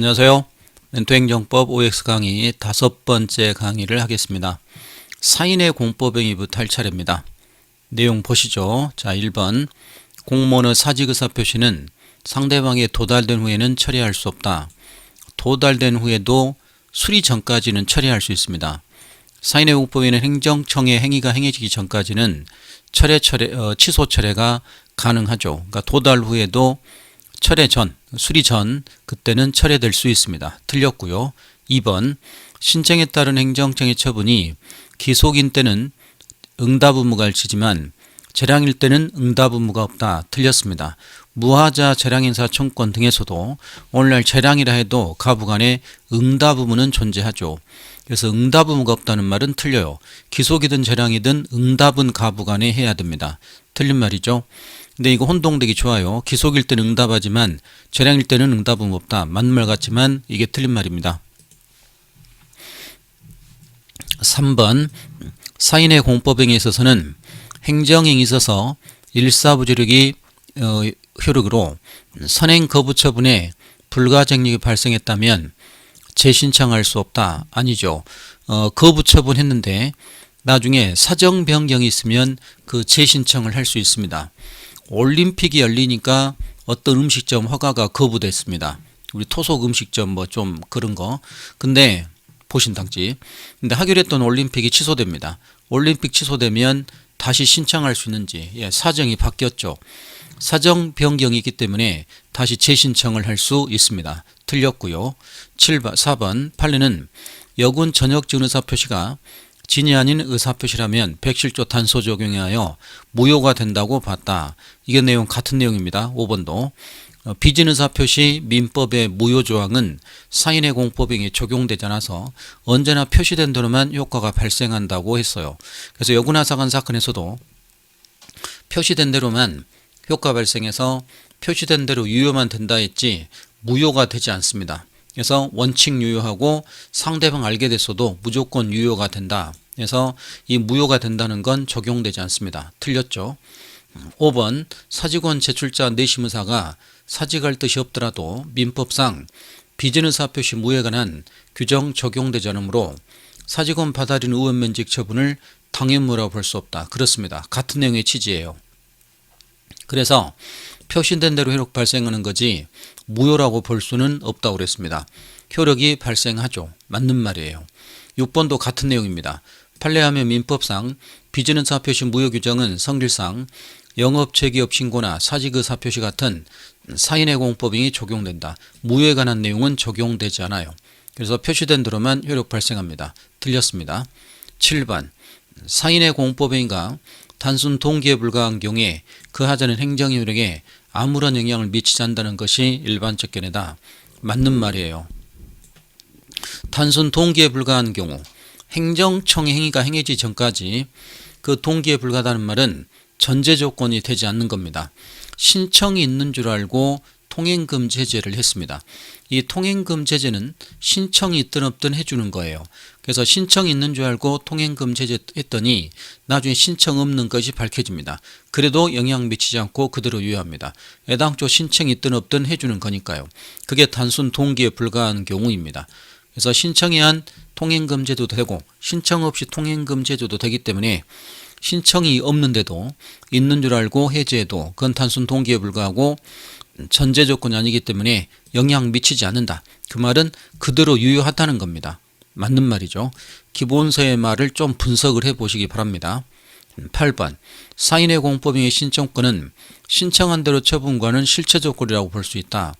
안녕하세요. 멘토행정법 OX 강의 5번째 강의를 하겠습니다. 사인의 공법행위부터 할 차례입니다. 내용 보시죠. 자, 1번 공무원의 사직의사 표시는 상대방에 도달된 후에는 처리할 수 없다. 도달된 후에도 수리 전까지는 처리할 수 있습니다. 사인의 공법에는 행정청의 행위가 행해지기 전까지는 취소 철회가 가능하죠. 그러니까 도달 후에도 철회 전, 수리 전 그때는 철회될 수 있습니다. 틀렸고요. 2번 신청에 따른 행정청의 처분이 기속인 때는 응답 의무가 일치지만 재량일 때는 응답 의무가 없다. 틀렸습니다. 무하자 재량인사 청권 등에서도 오늘날 재량이라 해도 가부간에 응답 의무는 존재하죠. 그래서 응답 의무가 없다는 말은 틀려요. 기속이든 재량이든 응답은 가부간에 해야 됩니다. 틀린 말이죠. 근데 이거 혼동되기 좋아요. 기속일 때는 응답하지만 재량일 때는 응답은 없다. 맞는 말 같지만 이게 틀린 말입니다. 3번 사인의 공법행위에 있어서는 행정행위에 있어서 일사부조력이 효력으로 선행 거부 처분에 불가정력이 발생했다면 재신청할 수 없다. 아니죠. 거부 처분했는데 나중에 사정 변경이 있으면 그 재신청을 할 수 있습니다. 올림픽이 열리니까 어떤 음식점 허가가 거부됐습니다. 우리 토속 음식점 뭐 좀 그런 거. 근데 보신탕집. 근데 하기로 올림픽이 취소됩니다. 올림픽 취소되면 다시 신청할 수 있는지. 사정이 바뀌었죠. 사정 변경이 있기 때문에 다시 재신청을 할 수 있습니다. 틀렸고요. 4번 판례는 여군 전역증 의사표시가 진이 아닌 의사표시라면 백실조 단서 적용에 하여 무효가 된다고 봤다. 이게 내용 같은 내용입니다. 5번도 비진 의사표시 민법의 무효조항은 사인의 공법행위에 적용되지 않아서 언제나 표시된 대로만 효과가 발생한다고 했어요. 그래서 여군하사관 사건에서도 표시된 대로만 효과 발생해서 표시된 대로 유효만 된다 했지 무효가 되지 않습니다. 그래서 원칙 유효하고 상대방 알게 됐어도 무조건 유효가 된다. 그래서 이 무효가 된다는 건 적용되지 않습니다. 틀렸죠. 5번 사직원 제출자 내심의사가 사직할 뜻이 없더라도 민법상 비진의사표시 무효에 관한 규정 적용되지 않으므로 사직원 받아들인 의원면직 처분을 당연무효라고 볼 수 없다. 그렇습니다. 같은 내용의 취지예요. 그래서 표시된 대로 효력 발생하는 거지 무효라고 볼 수는 없다고 그랬습니다. 효력이 발생하죠. 맞는 말이에요. 6번도 같은 내용입니다. 판례하면 민법상 비진의사표시 무효 규정은 성질상 영업체기업 신고나 사직의사표시 같은 사인의 공법행위 적용된다. 무효에 관한 내용은 적용되지 않아요. 그래서 표시된 대로만 효력 발생합니다. 틀렸습니다. 7번 사인의 공법행위가 단순 동기에 불과한 경우에 그 하자는 행정효력에 아무런 영향을 미치지 않는다는 것이 일반적 견해다. 맞는 말이에요. 단순 동기에 불과한 경우 행정청의 행위가 행해지기 전까지 그 동기에 불과하다는 말은 전제 조건이 되지 않는 겁니다. 신청이 있는 줄 알고 통행금지 해제를 했습니다. 이 통행금지 해제는 신청이 있든 없든 해주는 거예요. 그래서 신청이 있는 줄 알고 통행금지 해제했더니 나중에 신청 없는 것이 밝혀집니다. 그래도 영향 미치지 않고 그대로 유효합니다. 애당초 신청이 있든 없든 해주는 거니까요. 그게 단순 동기에 불과한 경우입니다. 그래서 신청에 한 통행금지도 되고 신청 없이 통행금지도 되기 때문에 신청이 없는데도 있는 줄 알고 해제해도 그건 단순 동기에 불과하고 전제 조건이 아니기 때문에 영향 미치지 않는다. 그 말은 그대로 유효하다는 겁니다. 맞는 말이죠. 기본서의 말을 좀 분석을 해보시기 바랍니다. 8번 사인의 공법행위 신청권은 신청한 대로 처분과는 실체 조건이라고 볼 수 있다.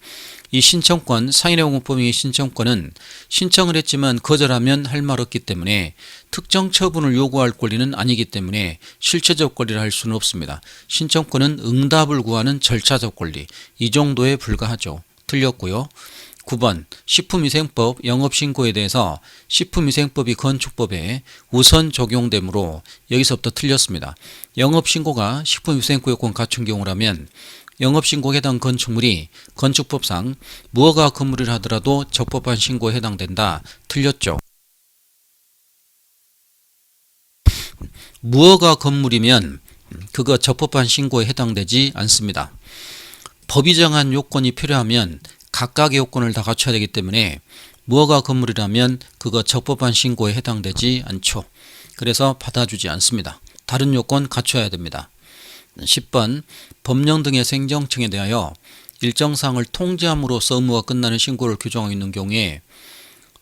이 신청권, 사인의 공법행위 신청권은 신청을 했지만 거절하면 할 말 없기 때문에 특정 처분을 요구할 권리는 아니기 때문에 실체적 권리라 할 수는 없습니다. 신청권은 응답을 구하는 절차적 권리, 이 정도에 불과하죠. 틀렸고요. 9번 식품위생법 영업신고에 대해서 식품위생법이 건축법에 우선 적용되므로 여기서부터 틀렸습니다. 영업신고가 식품위생구역권 갖춘 경우라면 영업신고에 해당 건축물이 건축법상 무허가 건물이라 하더라도 적법한 신고에 해당된다. 틀렸죠. 무허가 건물이면 그거 적법한 신고에 해당되지 않습니다. 법이 정한 요건이 필요하면 각각의 요건을 다 갖춰야 되기 때문에 무허가 건물이라면 그거 적법한 신고에 해당되지 않죠. 그래서 받아주지 않습니다. 다른 요건 갖춰야 됩니다. 10번 법령 등의 행정청에 대하여 일정 사항을 통지함으로써 의무가 끝나는 신고를 규정하고 있는 경우에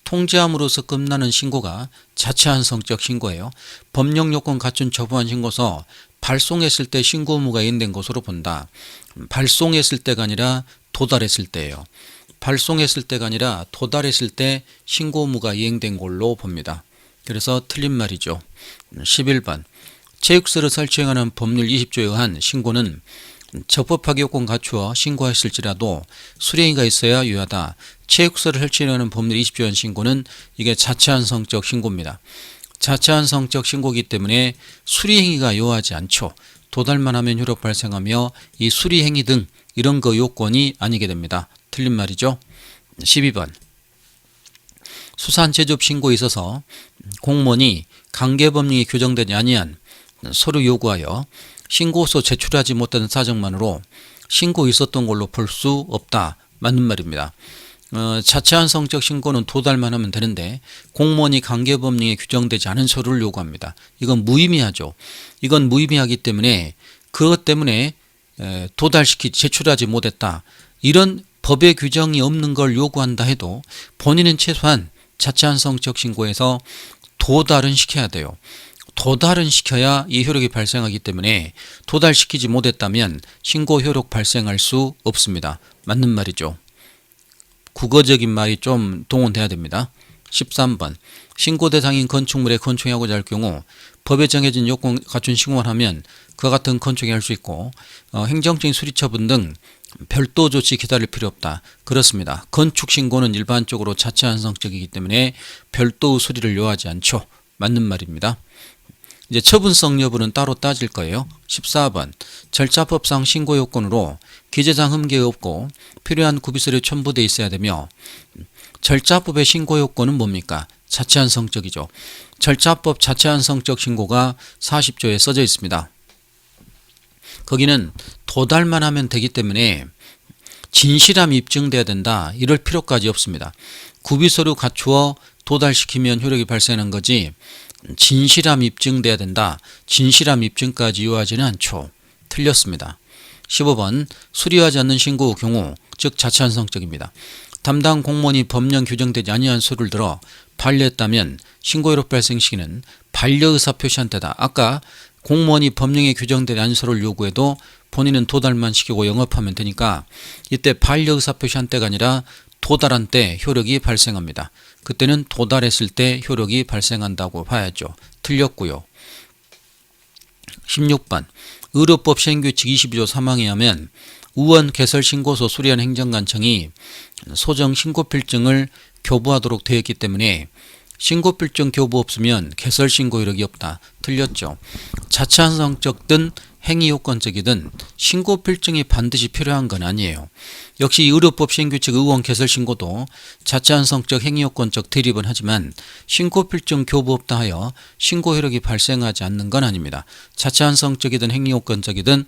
통지함으로써 끝나는 신고가 자체한성적 신고예요. 법령 요건 갖춘 적법한 신고서 발송했을 때 신고 의무가 이행된 것으로 본다. 발송했을 때가 아니라 도달했을 때예요. 발송했을 때가 아니라 도달했을 때 신고 의무가 이행된 걸로 봅니다. 그래서 틀린 말이죠. 11번 체육시설을 설치하는 법률 20조에 의한 신고는 적법하게 요건 갖추어 신고했을지라도 수리행위가 있어야 유효하다. 체육시설을 설치하는 법률 20조에 의한 신고는 이게 자체한성적 신고입니다. 자체한성적 신고이기 때문에 수리행위가 요하지 않죠. 도달만 하면 효력 발생하며 이 수리행위 등 이런 거 요건이 아니게 됩니다. 틀린 말이죠. 12번 수산 제조업 신고에 있어서 공무원이 관계법령이 규정되지 아니한 서류 요구하여 신고서 제출하지 못하는 사정만으로 신고 있었던 걸로 볼 수 없다. 맞는 말입니다. 자체한성적 신고는 도달만 하면 되는데 공무원이 관계법령에 규정되지 않은 서류를 요구합니다. 이건 무의미하죠. 이건 무의미하기 때문에 그것 때문에 제출하지 못했다. 이런 법의 규정이 없는 걸 요구한다 해도 본인은 최소한 자체한성적 신고에서 도달은 시켜야 돼요. 도달은 시켜야 이 효력이 발생하기 때문에 도달시키지 못했다면 신고 효력 발생할 수 없습니다. 맞는 말이죠. 국어적인 말이 좀 동원돼야 됩니다. 13번 신고 대상인 건축물에 건축하고자 할 경우 법에 정해진 요건 갖춘 신고만 하면 그와 같은 건축이 할 수 있고 행정적인 수리처분 등 별도 조치 기다릴 필요 없다. 그렇습니다. 건축 신고는 일반적으로 자체한성적이기 때문에 별도의 수리를 요하지 않죠. 맞는 말입니다. 이제 처분성 여부는 따로 따질 거예요. 14번 절차법상 신고 요건으로 기재상 흠결이 없고 필요한 구비서류 첨부되어 있어야 되며 절차법의 신고 요건은 뭡니까? 자체한성적이죠. 절차법 자체한성적 신고가 40조에 써져 있습니다. 거기는 도달만 하면 되기 때문에 진실함이 입증돼야 된다. 이럴 필요까지 없습니다. 구비서류 갖추어 도달시키면 효력이 발생하는 거지 진실함 입증돼야 된다. 진실함 입증까지 요하지는 않죠. 틀렸습니다. 15번 수리하지 않는 신고 경우 즉 자체한성적입니다. 담당 공무원이 법령 규정되지 아니한 서류를 들어 반려했다면 신고 효력 발생 시기는 반려의사 표시한 때다. 아까 공무원이 법령에 규정되지 않은 서류를 요구해도 본인은 도달만 시키고 영업하면 되니까 이때 반려의사 표시한 때가 아니라 도달한 때 효력이 발생합니다. 그때는 도달했을 때 효력이 발생한다고 봐야죠. 틀렸고요. 16번 의료법 시행규칙 22조 3항에 의하면 우원 개설 신고서 수리한 행정관청이 소정 신고필증을 교부하도록 되어 있기 때문에 신고필증 교부 없으면 개설 신고 효력이 없다. 틀렸죠. 자체한성적든 행위요건적이든 신고필증이 반드시 필요한 건 아니에요. 역시 의료법 시행규칙 의원 개설 신고도 자체한성적 행위요건적 대립은 하지만 신고필증 교부 없다 하여 신고 효력이 발생하지 않는 건 아닙니다. 자체한성적이든 행위요건적이든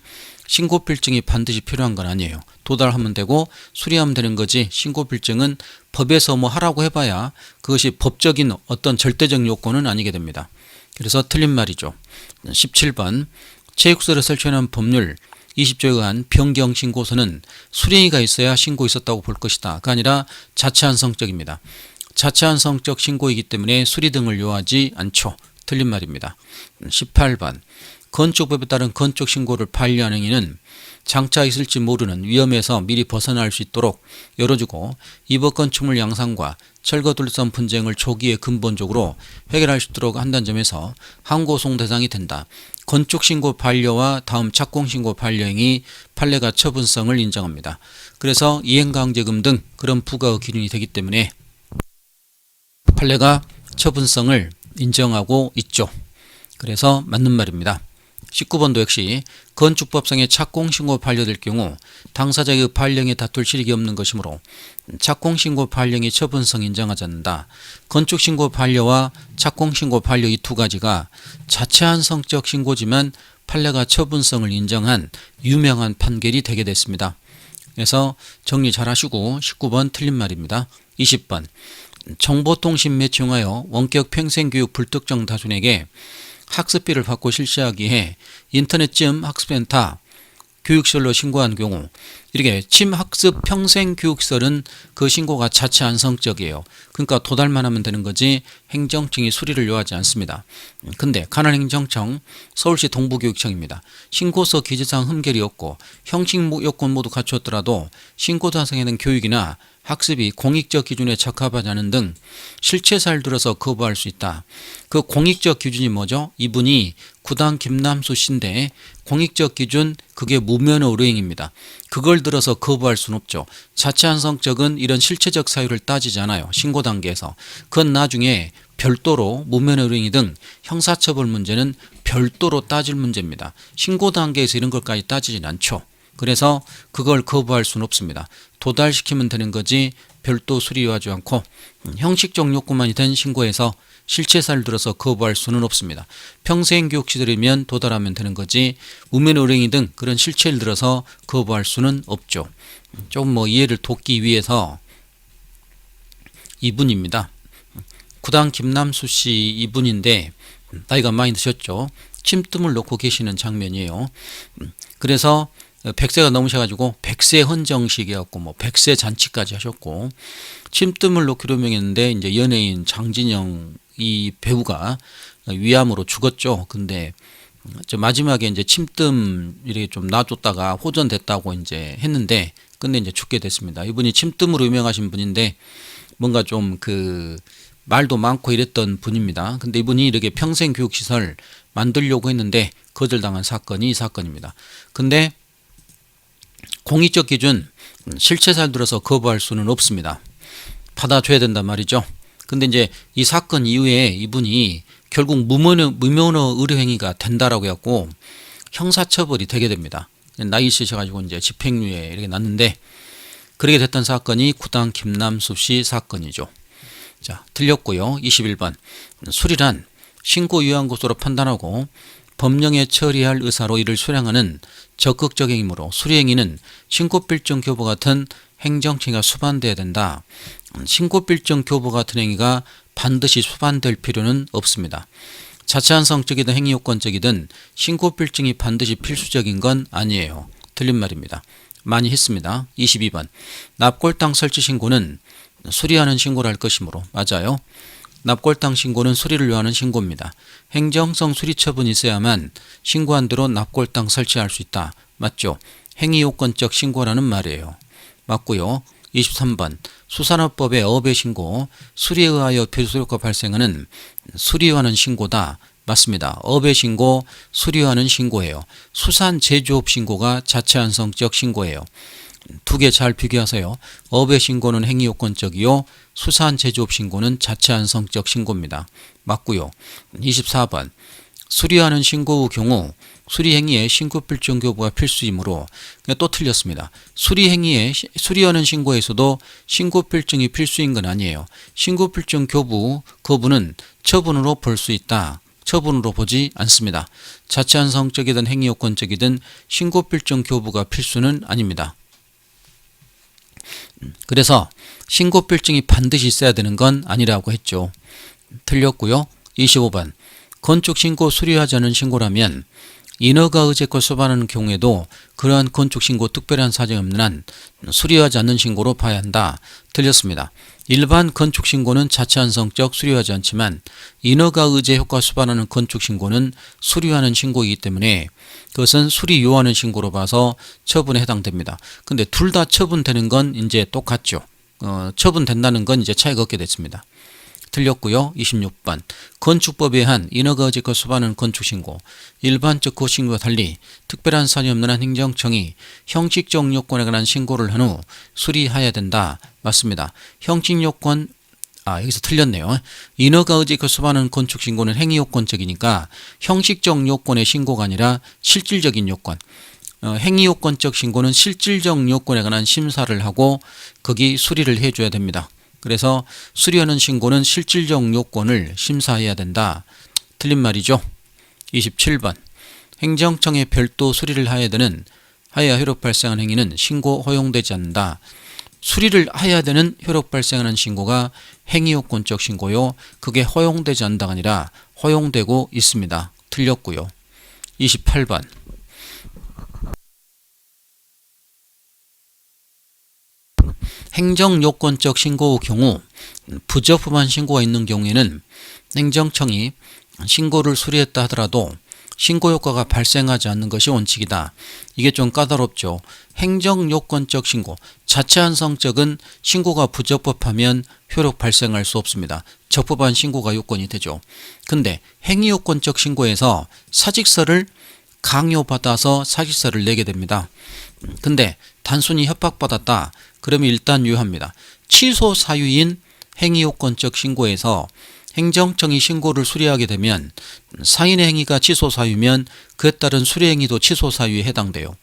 신고필증이 반드시 필요한 건 아니에요. 도달하면 되고 수리하면 되는 거지 신고필증은 법에서 뭐 하라고 해봐야 그것이 법적인 어떤 절대적 요건은 아니게 됩니다. 그래서 틀린 말이죠. 17번 체육시설을 설치하는 법률 20조에 의한 변경 신고서는 수리행위가 있어야 신고 있었다고 볼 것이다. 그 아니라 자체한성적입니다. 자체한성적 신고이기 때문에 수리 등을 요하지 않죠. 틀린 말입니다. 18번 건축법에 따른 건축신고를 반려하는 행위는 장차 있을지 모르는 위험에서 미리 벗어날 수 있도록 열어주고 이법 건축물 양상과 철거 둘러싼 분쟁을 초기에 근본적으로 해결할 수 있도록 한다는 점에서 항고송 대상이 된다. 건축신고 반려와 다음 착공신고 반려행위 판례가 처분성을 인정합니다. 그래서 이행강제금 등 그런 부가의 기준이 되기 때문에 판례가 처분성을 인정하고 있죠. 그래서 맞는 말입니다. 19번도 역시 건축법상의 착공신고 반려될 경우 당사자의 반려에 다툴 실익이 없는 것이므로 착공신고 반려의 처분성 인정하지 않는다. 건축신고 반려와 착공신고 반려 이 두 가지가 자체한성적 신고지만 판례가 처분성을 인정한 유명한 판결이 되게 됐습니다. 그래서 정리 잘 하시고 19번 틀린 말입니다. 20번 정보통신 매칭하여 원격 평생교육 불특정 다수에게 학습비를 받고 실시하기에 인터넷쯤 학습센터 교육시설로 신고한 경우 이렇게 침학습 평생교육시설은 그 신고가 자체 안성적이에요. 그러니까 도달만 하면 되는 거지 행정청이 수리를 요하지 않습니다. 근데 관할행정청 서울시 동부교육청입니다. 신고서 기재사항 흠결이 없고 형식 요건 모두 갖추었더라도 신고 대상에는 교육이나 학습이 공익적 기준에 적합하지 않은 등 실체사를 들어서 거부할 수 있다. 그 공익적 기준이 뭐죠? 이분이 구당 김남수 씨인데 공익적 기준 그게 무면허 의료행위입니다. 그걸 들어서 거부할 수는 없죠. 자체 안성적은 이런 실체적 사유를 따지지 않아요. 신고 단계에서. 그건 나중에 별도로 무면허 의료행위 등 형사처벌 문제는 별도로 따질 문제입니다. 신고 단계에서 이런 것까지 따지진 않죠. 그래서 그걸 거부할 수는 없습니다. 도달시키면 되는 거지 별도 수리 요하지 않고 형식적 요건만이 된 신고에서 실체사를 들어서 거부할 수는 없습니다. 평생교육시설이면 도달하면 되는 거지 무면허 의료행위 등 그런 실체를 들어서 거부할 수는 없죠. 조금 이해를 돕기 위해서 이분입니다. 구당 김남수 씨 이분인데 나이가 많이 드셨죠. 침뜸을 놓고 계시는 장면이에요. 그래서 100세가 넘으셔가지고 100세 헌정식이었고 100세 잔치까지 하셨고 침뜸을 놓기로 명했는데 이제 연예인 장진영 이 배우가 위암으로 죽었죠. 근데 마지막에 이제 침뜸 이렇게 좀 놔줬다가 호전됐다고 이제 했는데 근데 이제 죽게 됐습니다. 이분이 침뜸으로 유명하신 분인데 뭔가 좀 말도 많고 이랬던 분입니다. 근데 이분이 이렇게 평생교육시설 만들려고 했는데 거절당한 사건이 이 사건입니다. 근데 공익적 기준 실체사를 들어서 거부할 수는 없습니다. 받아줘야 된단 말이죠. 근데 이제 이 사건 이후에 이분이 결국 무면허 의료행위가 된다라고 해갖고 형사처벌이 되게 됩니다. 나이 있으셔가지고 이제 집행유예 이렇게 났는데 그렇게 됐던 사건이 구당 김남수 씨 사건이죠. 자, 틀렸고요. 21번 수리란 신고 유효한 것으로 판단하고 법령에 처리할 의사로 이를 수령하는 적극적 행위므로 수리행위는 신고필정 교부 같은 행정처가 수반돼야 된다. 신고필정 교부 같은 행위가 반드시 수반될 필요는 없습니다. 자체한성적이든 행위요건적이든 신고필정이 반드시 필수적인 건 아니에요. 틀린 말입니다. 많이 했습니다. 22번 납골당 설치 신고는 수리하는 신고를 할 것이므로 맞아요. 납골당 신고는 수리를 요하는 신고입니다. 행정성 수리 처분이 있어야만 신고한 대로 납골당 설치할 수 있다. 맞죠? 행위요건적 신고라는 말이에요. 맞고요. 23번 수산업법의 업의 신고 수리에 의하여 필수효과 발생하는 수리요하는 신고다. 맞습니다. 업의 신고, 수리요하는 신고예요. 수산 제조업 신고가 자체한성적 신고예요. 두 개 잘 비교하세요. 업의 신고는 행위요건적이요. 수산 제조업 신고는 자체한성적 신고입니다. 맞고요. 24번 수리하는 신고 후 경우 수리행위에 신고필정 교부가 필수이므로 또 틀렸습니다. 수리하는 신고에서도 신고필정이 필수인 건 아니에요. 신고필정 교부 거부는 처분으로 볼 수 있다. 처분으로 보지 않습니다. 자체한성적이든 행위요건적이든 신고필정 교부가 필수는 아닙니다. 그래서 신고필정이 반드시 있어야 되는 건 아니라고 했죠. 틀렸고요. 25번 건축신고 수리하지 않은 신고라면 인허가 의제권 수반하는 경우에도 그러한 건축신고 특별한 사정이 없는 한 수리하지 않는 신고로 봐야 한다. 틀렸습니다. 일반 건축신고는 자체한성적 수리하지 않지만 인허가 의제 효과 수반하는 건축신고는 수리하는 신고이기 때문에 그것은 수리 요하는 신고로 봐서 처분에 해당됩니다. 근데 둘 다 처분되는 건 이제 똑같죠. 처분된다는 건 이제 차이가 없게 됐습니다. 틀렸고요. 26번 건축법에 의한 인허가 의제권 수반하는 건축신고 일반적 거신고와 달리 특별한 사정이 없는 한 행정청이 형식적 요건에 관한 신고를 한 후 수리해야 된다. 맞습니다. 형식요건 여기서 틀렸네요. 인허가 의제권 수반하는 건축신고는 행위요건적이니까 형식적 요건의 신고가 아니라 실질적인 요건 행위요건적 신고는 실질적 요건에 관한 심사를 하고 거기 수리를 해줘야 됩니다. 그래서 수리하는 신고는 실질적 요건을 심사해야 된다. 틀린 말이죠. 27번 행정청에 별도 수리를 해야 되는 하여야 효력 발생한 행위는 신고 허용되지 않는다. 수리를 해야 되는 효력 발생하는 신고가 행위요건적 신고요. 그게 허용되지 않는다가 아니라 허용되고 있습니다. 틀렸고요. 28번. 행정요건적 신고의 경우 부적법한 신고가 있는 경우에는 행정청이 신고를 수리했다 하더라도 신고효과가 발생하지 않는 것이 원칙이다. 이게 좀 까다롭죠. 행정요건적 신고, 자체한성적은 신고가 부적법하면 효력 발생할 수 없습니다. 적법한 신고가 요건이 되죠. 근데 행위요건적 신고에서 사직서를 강요받아서 사직서를 내게 됩니다. 근데 단순히 협박받았다. 그러면 일단 유효합니다. 취소 사유인 행위요건적 신고에서 행정청이 신고를 수리하게 되면 사인의 행위가 취소 사유면 그에 따른 수리 행위도 취소 사유에 해당돼요.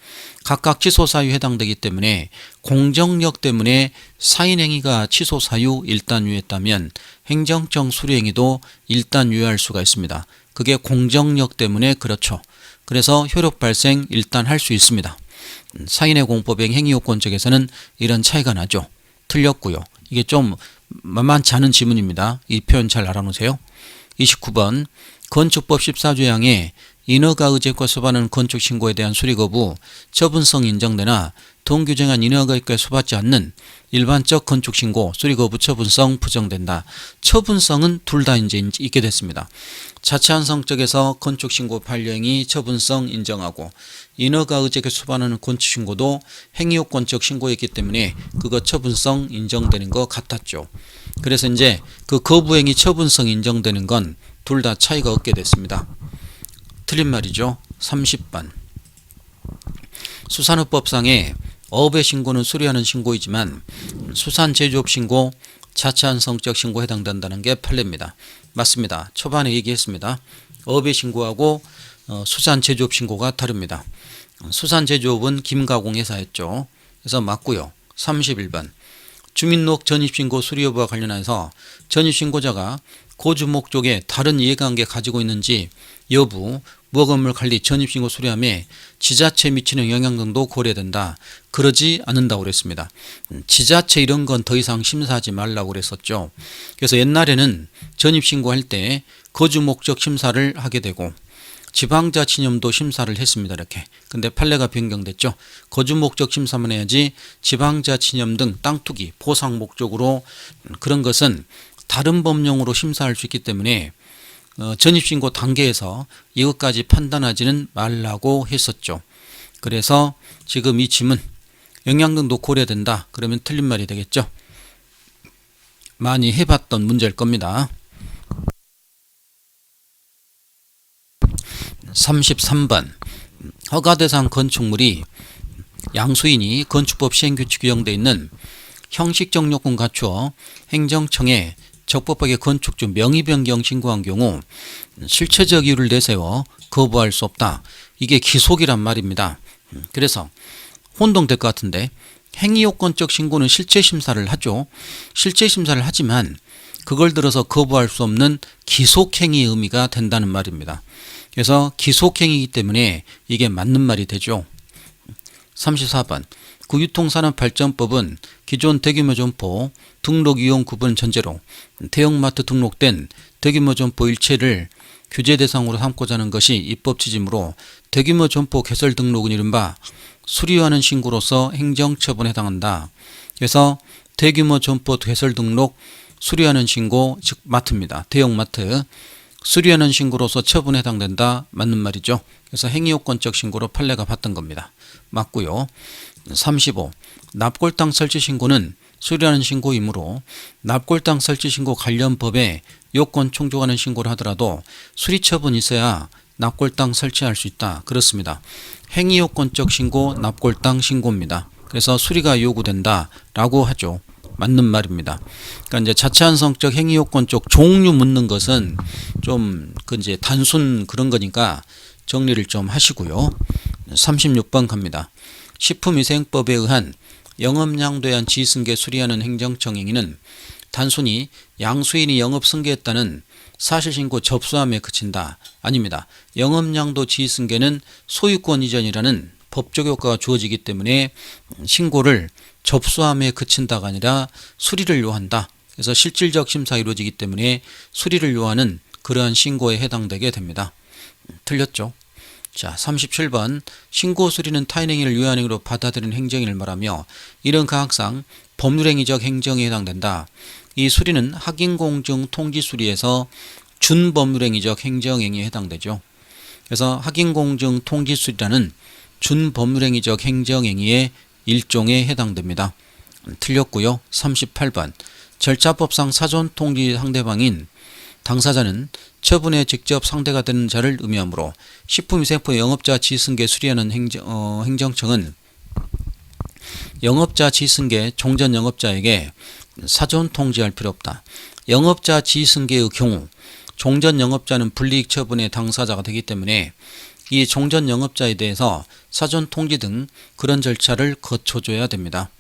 각각 취소 사유에 해당되기 때문에 공정력 때문에 사인 행위가 취소 사유 일단 유효했다면 행정청 수리 행위도 일단 유효할 수가 있습니다. 그게 공정력 때문에 그렇죠. 그래서 효력 발생 일단 할 수 있습니다. 사인의 공법행 행위요건적에서는 이런 차이가 나죠. 틀렸고요. 이게 좀 만만치 않은 지문입니다. 이 표현 잘 알아놓으세요. 29번 건축법 14조항에 인허가 의제과 수반하는 건축신고에 대한 수리 거부, 처분성 인정되나 동규정한 인허가 의제과 수받지 않는 일반적 건축신고, 수리 거부 처분성 부정된다. 처분성은 둘 다 이제 있게 됐습니다. 자체한성적에서 건축신고 반려행위 처분성 인정하고 인허가 의제에 수반하는 건축신고도 행위요건적 신고였기 때문에 그거 처분성 인정되는 것 같았죠. 그래서 이제 그 거부행위 처분성 인정되는 건 둘 다 차이가 없게 됐습니다. 틀린 말이죠. 30번. 수산업법상의 어업의 신고는 수리하는 신고이지만 수산제조업 신고, 자체한성적 신고에 해당된다는 게 판례입니다. 맞습니다. 초반에 얘기했습니다. 어업의 신고하고 수산제조업 신고가 다릅니다. 수산제조업은 김가공회사였죠. 그래서 맞고요. 31번. 주민록 전입신고 수리 여부와 관련해서 전입신고자가 고주 목적에 다른 이해관계 가지고 있는지 여부, 무허건물 관리, 전입신고 수리함에 지자체에 미치는 영향 등도 고려된다. 그러지 않는다고 그랬습니다. 지자체 이런 건 더 이상 심사하지 말라고 그랬었죠. 그래서 옛날에는 전입신고할 때 거주 목적 심사를 하게 되고 지방자치념도 심사를 했습니다. 이렇게. 근데 판례가 변경됐죠. 거주 목적 심사만 해야지 지방자치념 등 땅 투기, 보상 목적으로 그런 것은 다른 법령으로 심사할 수 있기 때문에 전입신고 단계에서 이것까지 판단하지는 말라고 했었죠. 그래서 지금 이 지문 영향 등도 고려된다. 그러면 틀린 말이 되겠죠. 많이 해봤던 문제일 겁니다. 33번. 허가대상 건축물이 양수인이 건축법 시행규칙 규정되어 있는 형식적 요건 갖추어 행정청에 적법하게 건축 중 명의 변경 신고한 경우 실체적 이유를 내세워 거부할 수 없다. 이게 기속이란 말입니다. 그래서 혼동될 것 같은데 행위요건적 신고는 실체심사를 하죠. 실체심사를 하지만 그걸 들어서 거부할 수 없는 기속행위의 의미가 된다는 말입니다. 그래서 기속행위이기 때문에 이게 맞는 말이 되죠. 34번. 구유통산업발전법은 기존 대규모 점포 등록 이용 구분 전제로 대형마트 등록된 대규모 점포 일체를 규제 대상으로 삼고자 하는 것이 입법 취지이므로 대규모 점포 개설 등록은 이른바 수리하는 신고로서 행정처분에 해당한다. 그래서 대규모 점포 개설 등록 수리하는 신고, 즉 마트입니다. 대형마트 수리하는 신고로서 처분에 해당된다. 맞는 말이죠. 그래서 행위요건적 신고로 판례가 봤던 겁니다. 맞고요. 35. 납골당 설치 신고는 수리하는 신고이므로 납골당 설치 신고 관련 법에 요건 충족하는 신고를 하더라도 수리 처분이 있어야 납골당 설치할 수 있다. 그렇습니다. 행위요건적 신고, 납골당 신고입니다. 그래서 수리가 요구된다 라고 하죠. 맞는 말입니다. 그러니까 이제 자체한성적 행위요건 쪽 종류 묻는 것은 좀 그 이제 단순 그런 거니까 정리를 좀 하시고요. 36번 갑니다. 식품위생법에 의한 영업양도에 의한 지승계 수리하는 행정청 행위는 단순히 양수인이 영업승계했다는 사실신고 접수함에 그친다. 아닙니다. 영업양도 지승계는 소유권 이전이라는 법적 효과가 주어지기 때문에 신고를 접수함에 그친다가 아니라 수리를 요한다. 그래서 실질적 심사가 이루어지기 때문에 수리를 요하는 그러한 신고에 해당되게 됩니다. 틀렸죠? 자, 37번 신고 수리는 타인행위를 유효한행위로 받아들이는 행정행위를 말하며 이런 가학상 법률행위적 행정에 해당된다. 이 수리는 확인공증 통지수리에서 준법률행위적 행정행위에 해당되죠. 그래서 확인공증 통지수리라는 준법률행위적 행정행위의 일종에 해당됩니다. 틀렸고요. 38번 절차법상 사전통지 상대방인 당사자는 처분에 직접 상대가 되는 자를 의미하므로 식품위생품 영업자 지승계 수리하는 행정청은 영업자 지승계 종전 영업자에게 사전 통지할 필요 없다. 영업자 지승계의 경우 종전 영업자는 불이익 처분의 당사자가 되기 때문에 이 종전 영업자에 대해서 사전 통지 등 그런 절차를 거쳐줘야 됩니다.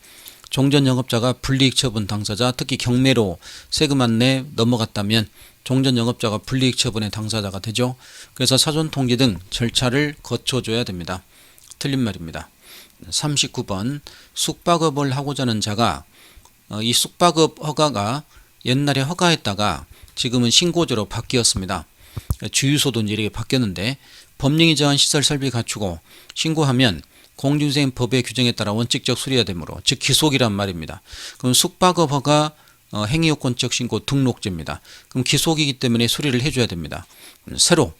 종전 영업자가 불이익 처분 당사자, 특히 경매로 세금 안내 넘어갔다면 종전 영업자가 불이익 처분의 당사자가 되죠. 그래서 사전 통지 등 절차를 거쳐줘야 됩니다. 틀린 말입니다. 39번 숙박업을 하고자 하는 자가 이 숙박업 허가가 옛날에 허가했다가 지금은 신고제로 바뀌었습니다. 주유소도 이렇게 바뀌었는데 법령이 정한 시설 설비 갖추고 신고하면 공중위생 법의 규정에 따라 원칙적 수리해야 되므로 즉 기속이란 말입니다. 그럼 숙박업 허가 행위요건적 신고 등록제입니다. 그럼 기속이기 때문에 수리를 해줘야 됩니다. 새로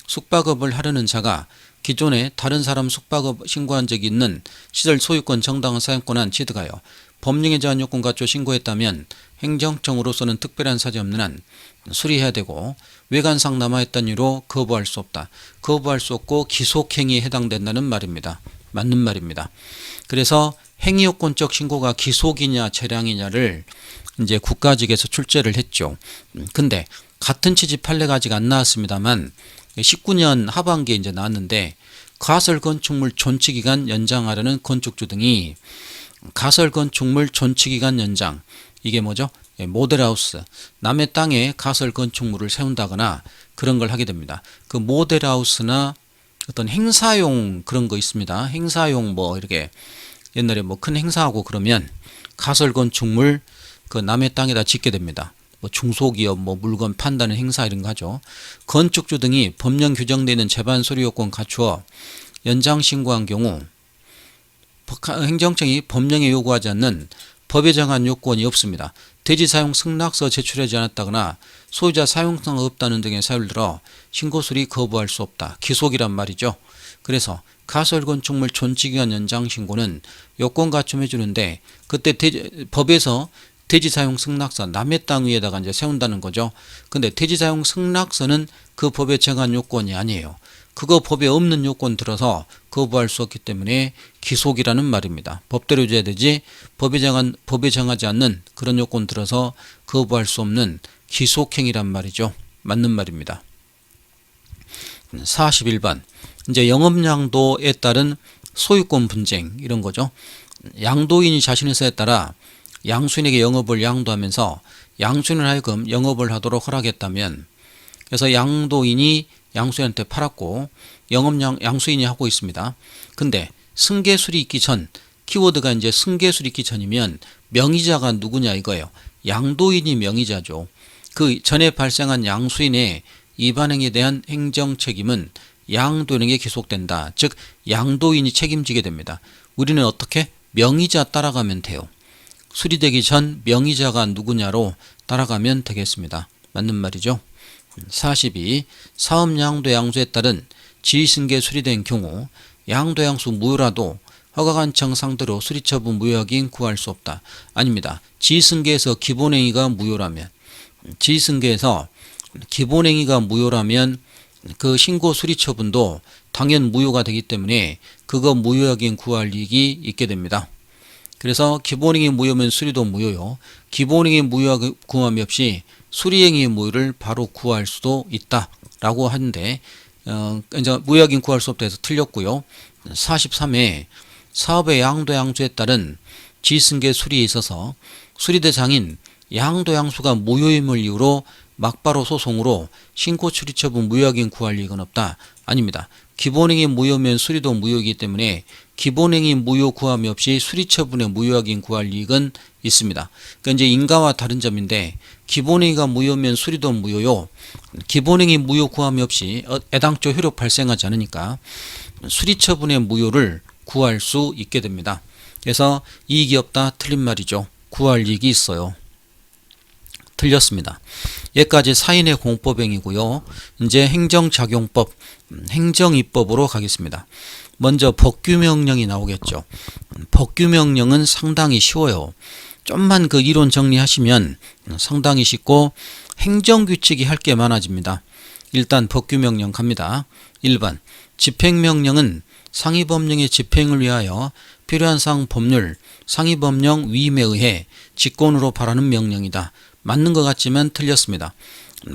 숙박업을 하려는 자가 기존에 다른 사람 숙박업 신고한 적이 있는 시설 소유권 정당한 사용권한 취득하여 법령에 정한 요건 갖춰 신고했다면 행정청으로서는 특별한 사정이 없는 한 수리해야 되고 외관상 남아있다는 이유로 거부할 수 없다. 거부할 수 없고 기속행위에 해당된다는 말입니다. 맞는 말입니다. 그래서 행위요건적 신고가 기속이냐 재량이냐를 이제 국가직에서 출제를 했죠. 근데 같은 취지 판례가 아직 안 나왔습니다만 19년 하반기에 이제 나왔는데 가설건축물 존치기간 연장하려는 건축주 등이 가설건축물 존치기간 연장 이게 뭐죠? 모델하우스 남의 땅에 가설건축물을 세운다거나 그런 걸 하게 됩니다. 그 모델하우스나 어떤 행사용 그런 거 있습니다. 행사용 뭐 이렇게 옛날에 뭐 큰 행사하고 그러면 가설건축물 그 남의 땅에다 짓게 됩니다. 뭐 중소기업 뭐 물건 판다는 행사 이런 거 하죠. 건축주 등이 법령 규정되어 있는 재반 수리 요건 갖추어 연장 신고한 경우 행정청이 법령에 요구하지 않는 법에 정한 요건이 없습니다. 대지 사용 승낙서 제출하지 않았다거나 소유자 사용성이 없다는 등의 사유를 들어 신고 수리 거부할 수 없다. 기속이란 말이죠. 그래서 가설건축물 존치기간 연장 신고는 요건 갖춤해 주는데 그때 법에서 대지 사용 승낙서 남의 땅 위에다가 이제 세운다는 거죠. 근데 대지 사용 승낙서는 그 법에 정한 요건이 아니에요. 그거 법에 없는 요건 들어서 거부할 수 없기 때문에 기속이라는 말입니다. 법대로 줘야 되지 법에 정하지 않는 그런 요건 들어서 거부할 수 없는 기속행위란 말이죠. 맞는 말입니다. 41번 이제 영업양도에 따른 소유권 분쟁 이런 거죠. 양도인이 자신의 사에 따라 양수인에게 영업을 양도하면서 양수인을 하여금 영업을 하도록 허락했다면 그래서 양도인이 양수인한테 팔았고 양수인이 하고 있습니다. 근데 승계술이 있기 전 키워드가 이제 승계술이 있기 전이면 명의자가 누구냐 이거예요. 양도인이 명의자죠. 그 전에 발생한 양수인의 위반행위에 대한 행정 책임은 양도인에게 기속된다. 즉 양도인이 책임지게 됩니다. 우리는 어떻게? 명의자 따라가면 돼요. 수리되기 전 명의자가 누구냐로 따라가면 되겠습니다. 맞는 말이죠. 42. 사업 양도 양수에 따른 지휘승계 수리된 경우 양도 양수 무효라도 허가관청 상대로 수리처분 무효하긴 구할 수 없다. 아닙니다. 지휘승계에서 기본행위가 무효라면 지휘승계에서 기본행위가 무효라면 그 신고 수리처분도 당연 무효가 되기 때문에 그거 무효하긴 구할 이익이 있게 됩니다. 그래서 기본행위 무효면 수리도 무효요. 기본행위 무효하고 구함이 없이 수리행위의 무효를 바로 구할 수도 있다라고 하는데 이제 무효하긴 구할 수 없다 해서 틀렸고요. 43회 사업의 양도 양수에 따른 지승계 수리에 있어서 수리대상인 양도 양수가 무효임을 이유로 막바로 소송으로 신고 수리처분 무효하긴 구할 이익은 없다. 아닙니다. 기본행위 무효면 수리도 무효이기 때문에 기본행위 무효 구함이 없이 수리처분의 무효확인 구할 이익은 있습니다. 그러니까 이제 인가와 다른 점인데 기본행위가 무효면 수리도 무효요. 기본행위 무효 구함이 없이 애당초 효력 발생하지 않으니까 수리처분의 무효를 구할 수 있게 됩니다. 그래서 이익이 없다 틀린 말이죠. 구할 이익이 있어요. 틀렸습니다. 여기까지 사인의 공법행위고요. 이제 행정작용법, 행정입법으로 가겠습니다. 먼저 법규명령이 나오겠죠. 법규명령은 상당히 쉬워요. 좀만 그 이론 정리하시면 상당히 쉽고 행정규칙이 할 게 많아집니다. 일단 법규명령 갑니다. 1번 집행명령은 상위법령의 집행을 위하여 필요한 사항 법률, 상위법령 위임에 의해 직권으로 발하는 명령이다. 맞는 것 같지만 틀렸습니다.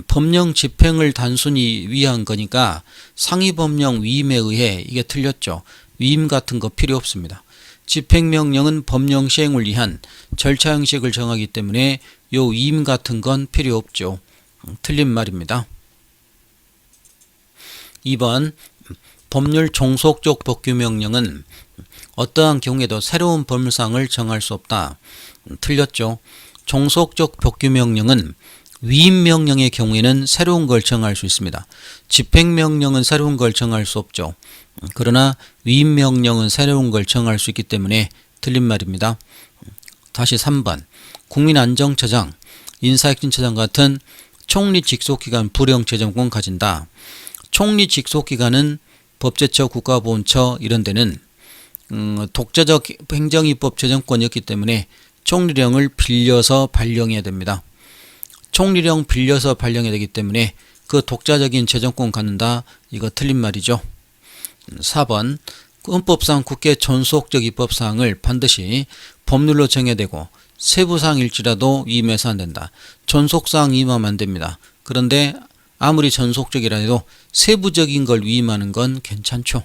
법령 집행을 단순히 위한 거니까 상위법령 위임에 의해 이게 틀렸죠. 위임 같은 거 필요 없습니다. 집행명령은 법령 시행을 위한 절차 형식을 정하기 때문에 요 위임 같은 건 필요 없죠. 틀린 말입니다. 2번 법률 종속적 법규명령은 어떠한 경우에도 새로운 법률사항을 정할 수 없다. 틀렸죠. 종속적 법규명령은 위임명령의 경우에는 새로운 걸 정할 수 있습니다. 집행명령은 새로운 걸 정할 수 없죠. 그러나 위임명령은 새로운 걸 정할 수 있기 때문에 틀린 말입니다. 다시 3번 국민안정처장, 인사혁신처장 같은 총리 직속기관 불용재정권 가진다. 총리 직속기관은 법제처, 국가보훈처 이런 데는 독자적 행정입법 재정권이었기 때문에 총리령을 빌려서 발령해야 됩니다. 총리령 빌려서 발령해야 되기 때문에 그 독자적인 재정권 갖는다. 이거 틀린 말이죠. 4번 헌법상 국회 존속적 입법사항을 반드시 법률로 정해야 되고 세부사항일지라도 위임해서 안 된다. 존속사항 위임하면 안 됩니다. 그런데 아무리 존속적이라 해도 세부적인 걸 위임하는 건 괜찮죠.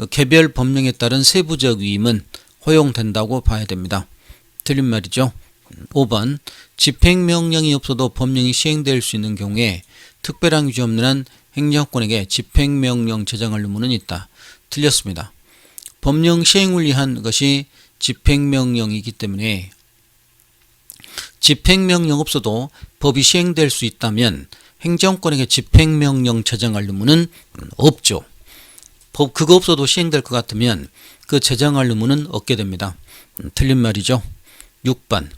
개별 법령에 따른 세부적 위임은 허용된다고 봐야 됩니다. 틀린 말이죠. 5번 집행명령이 없어도 법령이 시행될 수 있는 경우에 특별한 규제 없는 한 행정권에게 집행명령 제정할 의무는 있다. 틀렸습니다. 법령 시행을 위한 것이 집행명령이기 때문에 집행명령 없어도 법이 시행될 수 있다면 행정권에게 집행명령 제정할 의무는 없죠. 법 그거 없어도 시행될 것 같으면 그 제정할 의무는 없게 됩니다. 틀린 말이죠. 6번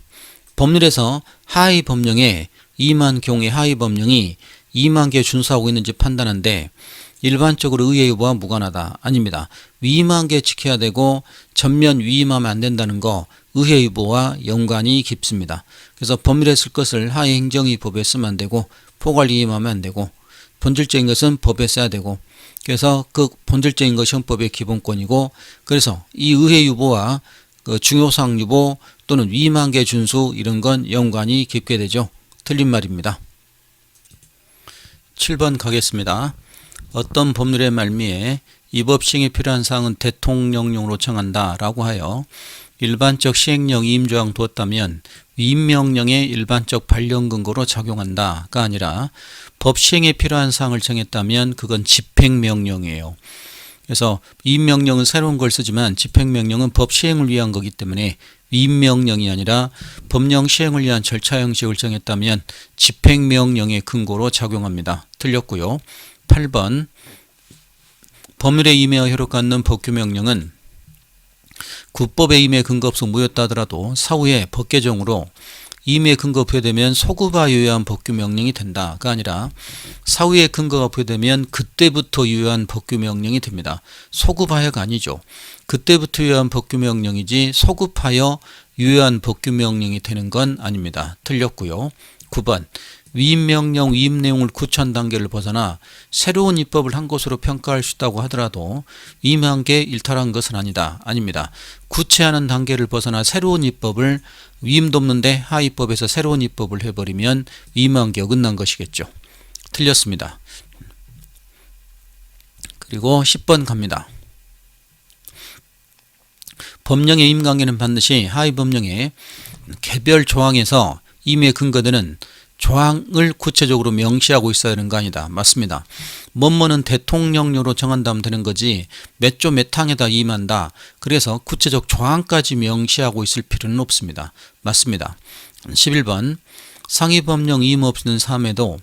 법률에서 하위 법령에 임한 경우에 하위 법령이 임한 게 준수하고 있는지 판단하는데 일반적으로 의회 여부와 무관하다. 아닙니다. 위임한 게 지켜야 되고 전면 위임하면 안 된다는 거 의회 여부와 연관이 깊습니다. 그래서 법률에 쓸 것을 하위 행정위법에 쓰면 안 되고 포괄 위임하면 안 되고 본질적인 것은 법에 써야 되고 그래서 그 본질적인 것이 헌법의 기본권이고 그래서 이 의회 유보와 그 중요사항 유보 또는 위임한계 준수 이런 건 연관이 깊게 되죠. 틀린 말입니다. 7번 가겠습니다. 어떤 법률의 말미에 이 법 시행에 필요한 사항은 대통령령으로 정한다 라고 하여 일반적 시행령 위임조항 두었다면 위임명령의 일반적 발령 근거로 작용한다가 아니라 법 시행에 필요한 사항을 정했다면 그건 집행명령이에요. 그래서 위임명령은 새로운 걸 쓰지만 집행명령은 법 시행을 위한 거기 때문에 위임명령이 아니라 법령 시행을 위한 절차 형식을 정했다면 집행명령의 근거로 작용합니다. 틀렸고요. 8번 법률에 임해야 효력을 갖는 법규명령은 국법의 임해 근거 없어 무효였다 하더라도 사후에 법 개정으로 임해 근거 부여되면 소급하 유효한 법규명령이 된다가 아니라 사후에 근거가 부여되면 그때부터 유효한 법규명령이 됩니다. 소급하여가 아니죠. 그때부터 유효한 법규명령이지 소급하여 유효한 법규명령이 되는 건 아닙니다. 틀렸고요. 9번 위임명령 위임 내용을 구체한 단계를 벗어나 새로운 입법을 한 것으로 평가할 수 있다고 하더라도 위임한 게 일탈한 것은 아니다. 아닙니다. 구체하는 단계를 벗어나 새로운 입법을 위임도 없는데 하입법에서 새로운 입법을 해버리면 위임한 게 어긋난 것이겠죠. 틀렸습니다. 그리고 10번 갑니다. 법령의 임관계는 반드시 하위법령의 개별 조항에서 임의에 근거되는 조항을 구체적으로 명시하고 있어야 되는 거 아니다. 맞습니다. 뭐뭐는 대통령령으로 정한다면 되는 거지 몇 조 몇 항에다 임한다. 그래서 구체적 조항까지 명시하고 있을 필요는 없습니다. 맞습니다. 11번 상위법령 임 없는 사함에도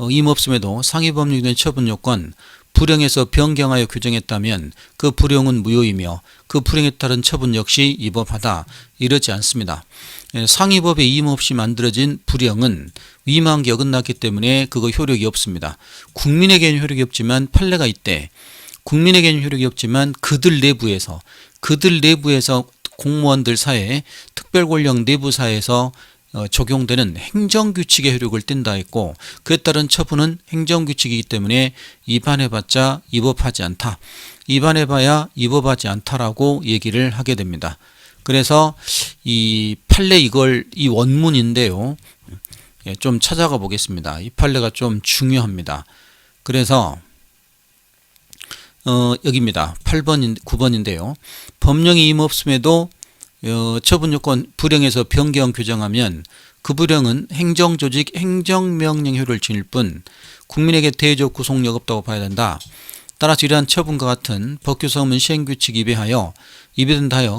임 없음에도 상위법령이 된 처분 요건 불형에서 변경하여 규정했다면 그 불형은 무효이며 그 불형에 따른 처분 역시 위법하다. 이러지 않습니다. 상위법에 임 없이 만들어진 불형은 위임한게 어긋났기 때문에 그거 효력이 없습니다. 국민에게는 효력이 없지만 판례가 있대. 국민에게는 효력이 없지만 그들 내부에서 공무원들 사이에 특별권력 내부 사이에서 적용되는 행정규칙의 효력을 띈다 했고 그에 따른 처분은 행정규칙이기 때문에 위반해봤자 위법하지 않다. 위반해봐야 위법하지 않다라고 얘기를 하게 됩니다. 그래서 이 판례 이 원문인데요. 좀 찾아가 보겠습니다. 이 판례가 좀 중요합니다. 그래서 여기입니다. 8번, 9번인데요. 법령이 임 없음에도 처분요건 불형에서 변경 규정하면 그 불형은 행정조직 행정명령효를 지닐 뿐 국민에게 대외적 구속력 없다고 봐야 된다. 따라서 이러한 처분과 같은 법규성은 시행규칙 위배하여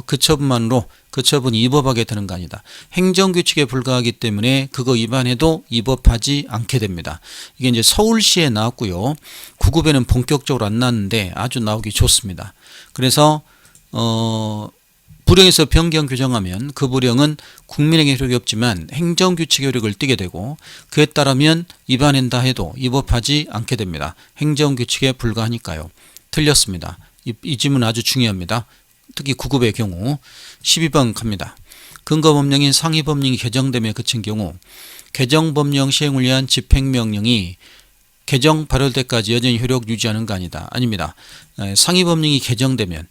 그 처분만으로 그 처분이 위법하게 되는 거 아니다. 행정규칙에 불과하기 때문에 그거 위반해도 위법하지 않게 됩니다. 이게 이제 서울시에 나왔고요. 구급에는 본격적으로 안 나왔는데 아주 나오기 좋습니다. 그래서 불형에서 변경 규정하면 그 불형은 국민에게 효력이 없지만 행정규칙 효력을 띠게 되고 그에 따르면 위반한다 해도 위법하지 않게 됩니다. 행정규칙에 불과하니까요. 틀렸습니다. 이 질문 아주 중요합니다. 특히 구급의 경우 12번 갑니다. 근거법령인 상위법령이 개정됨에 그친 경우 개정법령 시행을 위한 집행명령이 개정 발효 때까지 여전히 효력 유지하는 거 아니다. 아닙니다. 상위법령이 개정되면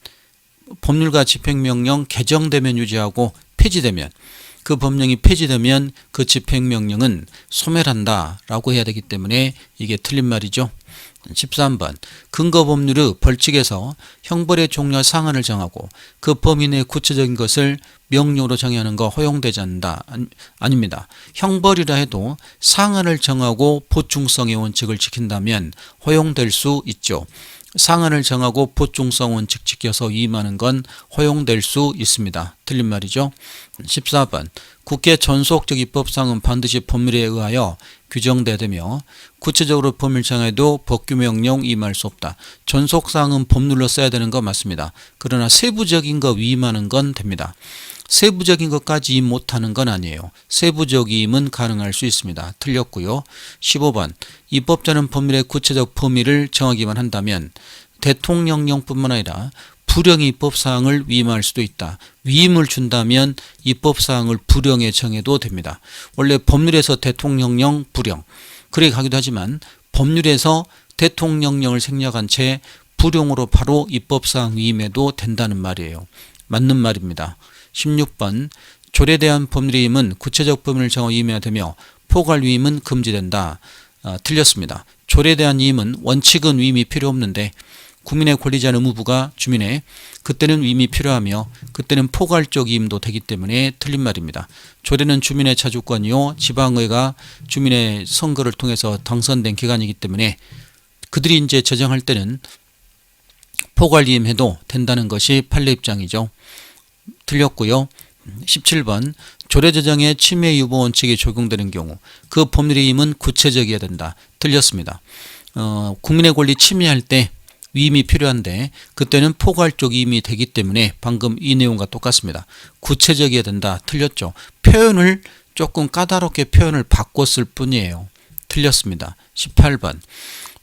법률과 집행명령 개정되면 유지하고 폐지되면 그 법령이 폐지되면 그 집행명령은 소멸한다라고 해야 되기 때문에 이게 틀린 말이죠. 13번 근거법률의 벌칙에서 형벌의 종류와 상한을 정하고 그 범위 내 구체적인 것을 명령으로 정의하는 거 허용되지 않는다. 아닙니다. 형벌이라 해도 상한을 정하고 보충성의 원칙을 지킨다면 허용될 수 있죠. 상한을 정하고 보충성 원칙 지켜서 위임하는 건 허용될 수 있습니다. 틀린 말이죠. 14번 국회 전속적 입법사항은 반드시 법률에 의하여 규정되되며 구체적으로 법률 정해도 법규명령 위임할 수 없다. 전속사항은 법률로 써야 되는 거 맞습니다. 그러나 세부적인 거 위임하는 건 됩니다. 세부적인 것까지 위임 못하는 건 아니에요. 세부적 위임은 가능할 수 있습니다. 틀렸고요. 15번 입법자는 법률의 구체적 범위를 정하기만 한다면 대통령령뿐만 아니라 불형의 입법사항을 위임할 수도 있다. 위임을 준다면 입법사항을 불형에 정해도 됩니다. 원래 법률에서 대통령령, 불형 그래 가기도 하지만 법률에서 대통령령을 생략한 채 불형으로 바로 입법사항 위임해도 된다는 말이에요. 맞는 말입니다. 16번 조례에 대한 법률의 위임은 구체적 법률을 정하 위임해야 되며 포괄 위임은 금지된다. 틀렸습니다. 조례에 대한 위임은 원칙은 위임이 필요 없는데 국민의 권리자 의무부가 주민의 그때는 위임이 필요하며 그때는 포괄적 위임도 되기 때문에 틀린 말입니다. 조례는 주민의 자주권이요 지방의회가 주민의 선거를 통해서 당선된 기관이기 때문에 그들이 이제 제정할 때는 포괄 위임해도 된다는 것이 판례 입장이죠. 틀렸고요. 17번 조례 제정에 침해 유보 원칙이 적용되는 경우 그 법률의 위임은 구체적이어야 된다. 틀렸습니다. 국민의 권리 침해할 때 위임이 필요한데 그때는 포괄적 위임이 되기 때문에 방금 이 내용과 똑같습니다. 구체적이어야 된다. 틀렸죠. 표현을 조금 까다롭게 표현을 바꿨을 뿐이에요. 틀렸습니다. 18번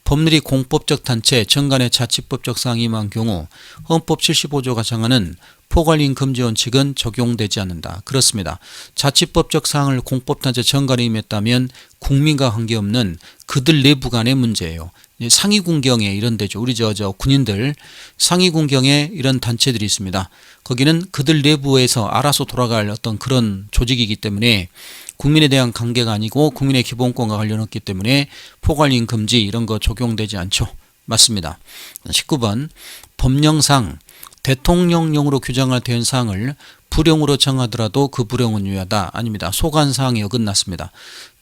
법률이 공법적 단체 정간의 자치법적 사항이 임한 경우 헌법 75조가 정하는 포괄위임 금지 원칙은 적용되지 않는다. 그렇습니다. 자치법적 사항을 공법단체 정간에 임했다면 국민과 관계없는 그들 내부 간의 문제예요. 상위군경에 이런 데죠. 우리 저 군인들 상위군경에 이런 단체들이 있습니다. 거기는 그들 내부에서 알아서 돌아갈 어떤 그런 조직이기 때문에 국민에 대한 관계가 아니고 국민의 기본권과 관련없기 때문에 포괄위임 금지 이런 거 적용되지 않죠. 맞습니다. 19번 법령상 대통령령으로 규정할 대응 사항을 불용으로 정하더라도 그 불용은 유효하다. 아닙니다. 소관사항이 어긋났습니다.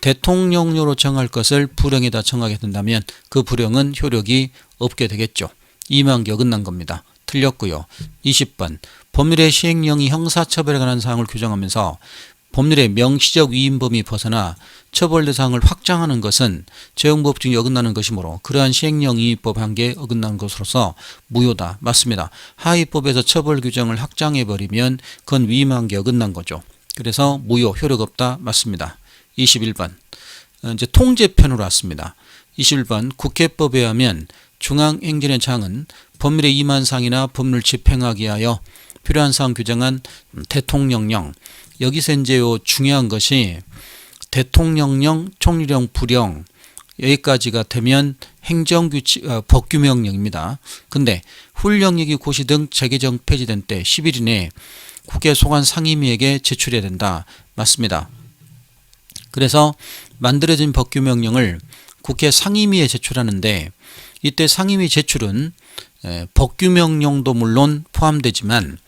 대통령령으로 정할 것을 불용에다 정하게 된다면 그 불용은 효력이 없게 되겠죠. 임한게 어긋난 겁니다. 틀렸고요. 20번 법률의 시행령이 형사처벌에 관한 사항을 규정하면서 법률의 명시적 위임 범위 벗어나 처벌 대상을 확장하는 것은 재형법칙이 어긋나는 것이므로 그러한 시행령 이의법 한계에 어긋나는 것으로서 무효다. 맞습니다. 하위법에서 처벌 규정을 확장해버리면 그건 위임 한계에 어긋난 거죠. 그래서 무효, 효력 없다. 맞습니다. 21번 이제 통제편으로 왔습니다. 21번 국회법에 의하면 중앙행정의 장은 법률의 임한 사항이나 법률 집행하기 위하여 필요한 사항 규정한 대통령령. 여기서 이제 중요한 것이 대통령령, 총리령, 부령 여기까지가 되면 행정규칙, 법규명령입니다. 근데 훈령령이 고시 등 재개정 폐지된 때 10일 이내에 국회 소관 상임위에게 제출해야 된다. 맞습니다. 그래서 만들어진 법규명령을 국회 상임위에 제출하는데 이때 상임위 제출은 법규명령도 물론 포함되지만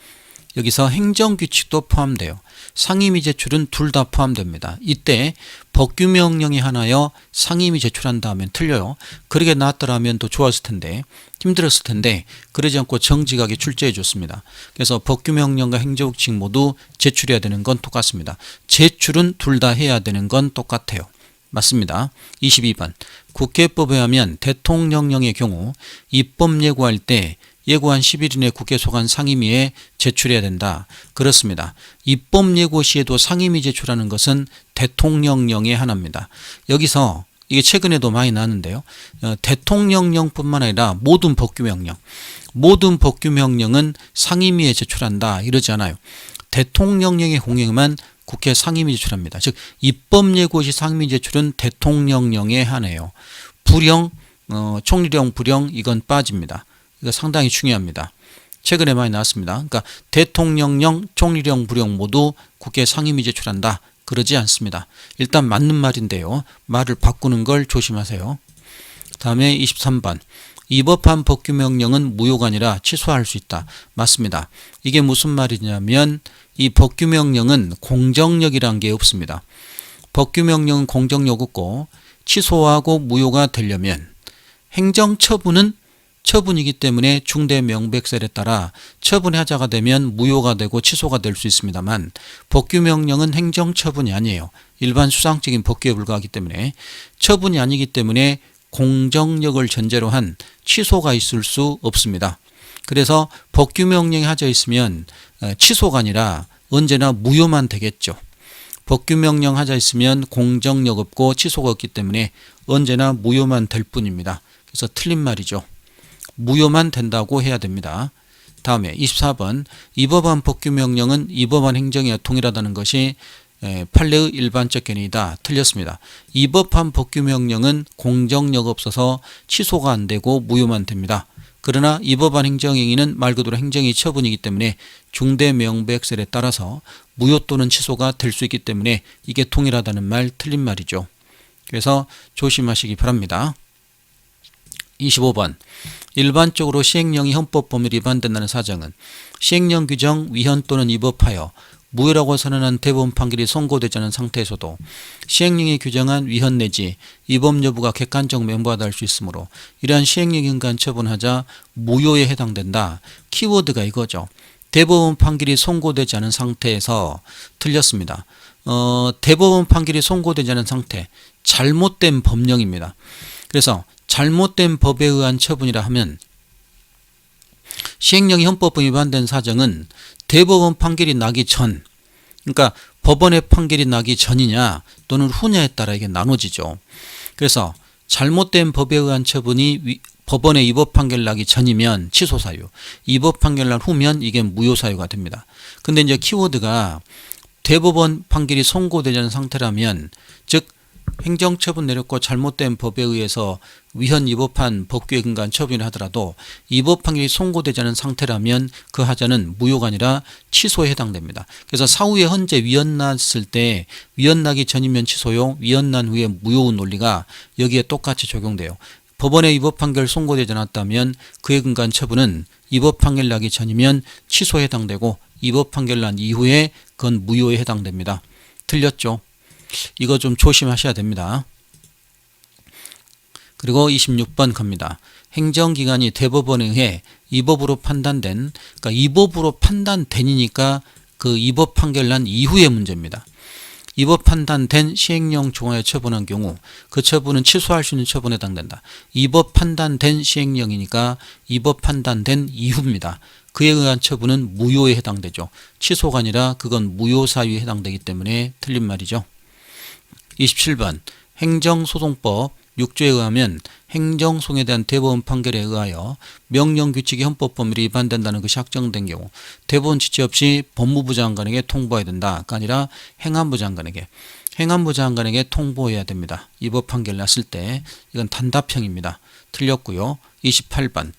여기서 행정규칙도 포함돼요. 상임위 제출은 둘 다 포함됩니다. 이때 법규명령이 하나여 상임위 제출한다 하면 틀려요. 그렇게 나왔더라면 더 좋았을 텐데 힘들었을 텐데 그러지 않고 정직하게 출제해 줬습니다. 그래서 법규명령과 행정규칙 모두 제출해야 되는 건 똑같습니다. 제출은 둘 다 해야 되는 건 똑같아요. 맞습니다. 22번 국회법에 의하면 대통령령의 경우 입법 예고할 때 예고한 10일 이내 국회 소관 상임위에 제출해야 된다. 그렇습니다. 입법 예고 시에도 상임위 제출하는 것은 대통령령의 하나입니다. 여기서 이게 최근에도 많이 나왔는데요. 대통령령뿐만 아니라 모든 법규명령은 상임위에 제출한다. 이러지 않아요. 대통령령의 공약만 국회 상임위 제출합니다. 즉 입법 예고 시 상임위 제출은 대통령령에 한해요. 부령, 총리령, 부령 이건 빠집니다. 이거 상당히 중요합니다. 최근에 많이 나왔습니다. 그러니까 대통령령, 총리령, 부령 모두 국회 상임위 제출한다. 그러지 않습니다. 일단 맞는 말인데요. 말을 바꾸는 걸 조심하세요. 다음에 23번 위법한 법규명령은 무효가 아니라 취소할 수 있다. 맞습니다. 이게 무슨 말이냐면 이 법규명령은 공정력이란 게 없습니다. 법규명령은 공정력 없고 취소하고 무효가 되려면 행정처분은 처분이기 때문에 중대명백설에 따라 처분의 하자가 되면 무효가 되고 취소가 될 수 있습니다만 법규명령은 행정처분이 아니에요. 일반 수상적인 법규에 불과하기 때문에 처분이 아니기 때문에 공정력을 전제로 한 취소가 있을 수 없습니다. 그래서 법규명령이 하자 있으면 취소가 아니라 언제나 무효만 되겠죠. 법규명령 하자 있으면 공정력 없고 취소가 없기 때문에 언제나 무효만 될 뿐입니다. 그래서 틀린 말이죠. 무효만 된다고 해야 됩니다. 다음에 24번 위법한 법규명령은 위법한 행정에 동일하다는 것이 판례의 일반적 견해이다. 틀렸습니다. 위법한 법규명령은 공정력 없어서 취소가 안 되고 무효만 됩니다. 그러나 위법한 행정행위는 말 그대로 행정의 처분이기 때문에 중대명백설에 따라서 무효 또는 취소가 될 수 있기 때문에 이게 동일하다는 말 틀린 말이죠. 그래서 조심하시기 바랍니다. 25번 일반적으로 시행령이 헌법 법률 위반된다는 사정은 시행령 규정 위헌 또는 위법하여 무효라고 선언한 대법원 판결이 선고되지 않은 상태에서도 시행령이 규정한 위헌 내지 위법 여부가 객관적 명부하다 할 수 있으므로 이러한 시행령에 의한 처분하자 무효에 해당된다. 키워드가 이거죠. 대법원 판결이 선고되지 않은 상태에서 틀렸습니다. 대법원 판결이 선고되지 않은 상태 잘못된 법령입니다. 그래서 잘못된 법에 의한 처분이라 하면 시행령이 헌법법 위반된 사정은 대법원 판결이 나기 전, 그러니까 법원의 판결이 나기 전이냐 또는 후냐에 따라 이게 나눠지죠. 그래서 잘못된 법에 의한 처분이 법원의 위법 판결 나기 전이면 취소 사유, 위법 판결 난 후면 이게 무효 사유가 됩니다. 근데 이제 키워드가 대법원 판결이 선고되지 않은 상태라면, 즉 행정처분 내렸고 잘못된 법에 의해서 위헌 위법한 법규에 근거한 처분을 하더라도 위법 판결이 선고되지 않은 상태라면 그 하자는 무효가 아니라 취소에 해당됩니다. 그래서 사후에 헌재 위헌 났을 때 위헌 나기 전이면 취소요, 위헌 난 후에 무효 논리가 여기에 똑같이 적용돼요. 법원의 위법 판결 선고되지 않았다면 그에 근거한 처분은 입법 판결 나기 전이면 취소에 해당되고 입법 판결 난 이후에 그건 무효에 해당됩니다. 틀렸죠? 이거 좀 조심하셔야 됩니다. 그리고 26번 갑니다. 행정기관이 대법원에 의해 위법으로 판단된, 그러니까 위법으로 판단된이니까 그 위법 판결 난 이후의 문제입니다. 위법 판단된 시행령 종하에 처분한 경우 그 처분은 취소할 수 있는 처분에 해당된다. 위법 판단된 시행령이니까 위법 판단된 이후입니다. 그에 의한 처분은 무효에 해당되죠. 취소가 아니라 그건 무효 사유에 해당되기 때문에 틀린 말이죠. 27번 행정소송법 6조에 의하면 행정소송에 대한 대법원 판결에 의하여 명령규칙이 헌법 법률이 위반된다는 것이 확정된 경우 대법원 지체 없이 법무부 장관에게 통보해야 된다가 아니라 행안부 장관에게 통보해야 됩니다. 위법 판결 났을 때 이건 단답형입니다. 틀렸고요. 28번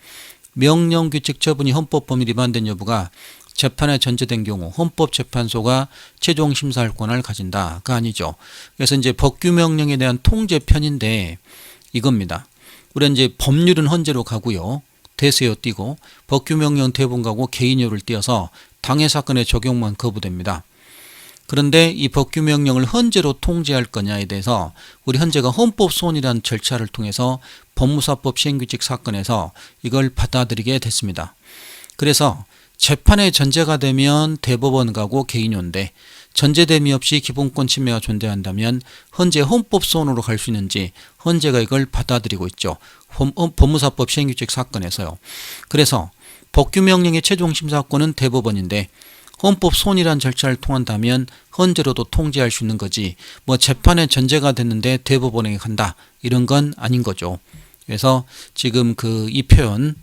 명령규칙 처분이 헌법 법률이 위반된 여부가 재판에 전제된 경우 헌법재판소가 최종 심사할 권한을 가진다가 아니죠. 그래서 이제 법규명령에 대한 통제편인데 이겁니다. 우리는 이제 법률은 헌재로 가고요. 대세로 띄고 법규명령 대법원 가고 개인요를 띄어서 당해 사건의 적용만 거부됩니다. 그런데 이 법규명령을 헌재로 통제할 거냐에 대해서 우리 헌재가 헌법소원이라는 절차를 통해서 법무사법 시행규칙 사건에서 이걸 받아들이게 됐습니다. 그래서 재판에 전제가 되면 대법원 가고 개인요인데 전제됨이 없이 기본권 침해가 존재한다면 헌재 헌법소원으로 갈 수 있는지 헌재가 이걸 받아들이고 있죠. 법무사법 시행규칙 사건에서요. 그래서 법규명령의 최종 심사권은 대법원인데 헌법소원이라는 절차를 통한다면 헌재로도 통제할 수 있는 거지 뭐 재판에 전제가 됐는데 대법원에게 간다 이런 건 아닌 거죠. 그래서 지금 이 표현